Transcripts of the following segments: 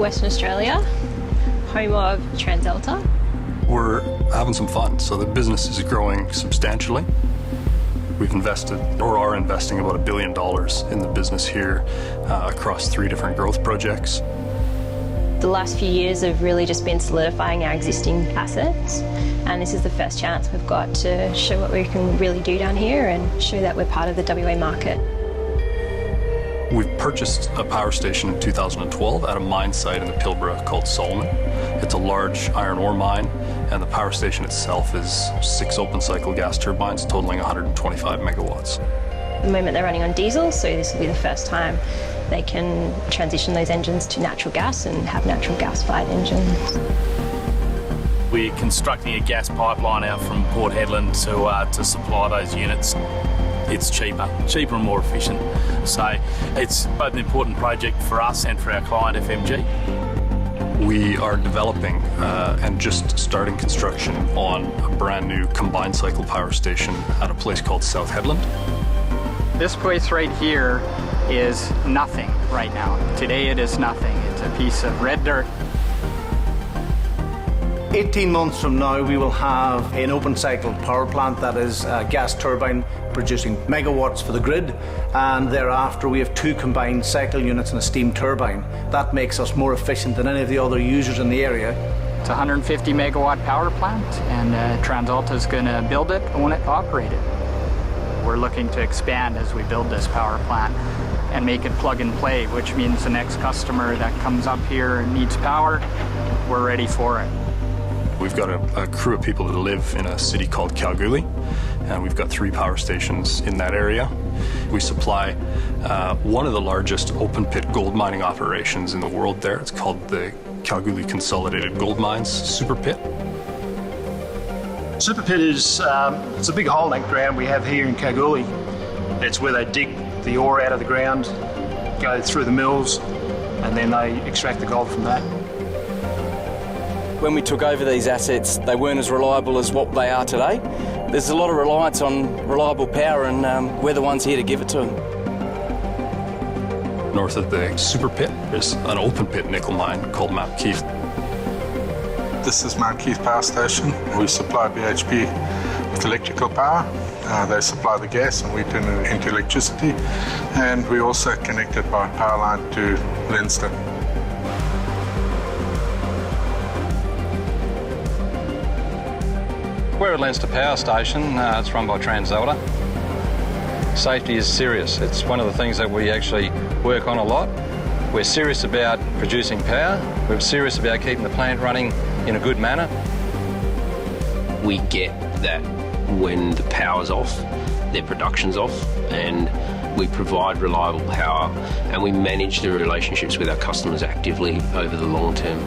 Western Australia, home of TransAlta. We're having some fun, so the business is growing substantially. We've invested, or are investing, about $1 billion in the business here across 3 different growth projects. The last few years have really just been solidifying our existing assets, and this is the first chance we've got to show what we can really do down here and show that we're part of the WA market. We've purchased a power station in 2012 at a mine site in the Pilbara called Solomon. It's a large iron ore mine, and the power station itself is 6 open cycle gas turbines totaling 125 megawatts. At the moment they're running on diesel, so this will be the first time they can transition those engines to natural gas and have natural gas-fired engines. We're constructing a gas pipeline out from Port Hedland to supply those units. It's cheaper and more efficient. So it's both an important project for us and for our client, FMG. We are developing and just starting construction on a brand new combined cycle power station at a place called South Hedland. This place right here is nothing right now. Today it is nothing. It's a piece of red dirt. 18 months from now we will have an open cycle power plant that is a gas turbine producing megawatts for the grid, and thereafter we have 2 combined cycle units and a steam turbine. That makes us more efficient than any of the other users in the area. It's a 150 megawatt power plant, and TransAlta is going to build it, own it, operate it. We're looking to expand as we build this power plant and make it plug and play, which means the next customer that comes up here and needs power, we're ready for it. We've got a crew of people that live in a city called Kalgoorlie, and we've got 3 power stations in that area. We supply one of the largest open pit gold mining operations in the world there. It's called the Kalgoorlie Consolidated Gold Mines Super Pit. Super Pit is it's a big hole in the ground we have here in Kalgoorlie. It's where they dig the ore out of the ground, go through the mills, and then they extract the gold from that. When we took over these assets, they weren't as reliable as what they are today. There's a lot of reliance on reliable power, and we're the ones here to give it to them. North of the Super Pit, there's an open pit nickel mine called Mount Keith. This is Mount Keith Power Station. We supply BHP with electrical power. They supply the gas and we turn it into electricity. And we also connected by power line to Leinster. We're at Leinster Power Station. It's run by TransAlta. Safety is serious. It's one of the things that we actually work on a lot. We're serious about producing power. We're serious about keeping the plant running in a good manner. We get that when the power's off, their production's off, and we provide reliable power, and we manage the relationships with our customers actively over the long term.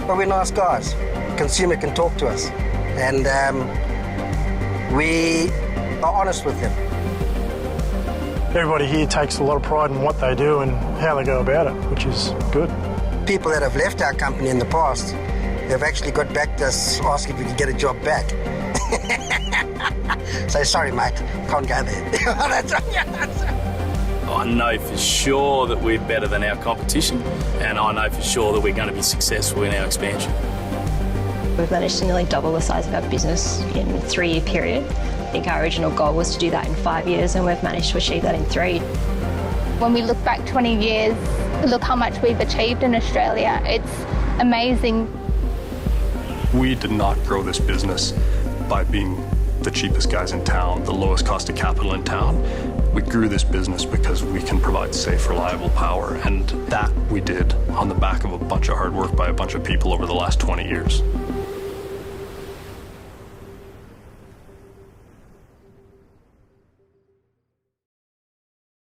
Well, we're nice guys. Consumer can talk to us, and we are honest with them. Everybody here takes a lot of pride in what they do and how they go about it, which is good. People that have left our company in the past, they've actually got back to us asking if we could get a job back. So sorry, mate, can't go there. I know for sure that we're better than our competition, and I know for sure that we're going to be successful in our expansion. We've managed to nearly double the size of our business in a 3-year period. I think our original goal was to do that in 5 years, and we've managed to achieve that in 3. When we look back 20 years, look how much we've achieved in Australia. It's amazing. We did not grow this business by being the cheapest guys in town, the lowest cost of capital in town. We grew this business because we can provide safe, reliable power, and that we did on the back of a bunch of hard work by a bunch of people over the last 20 years.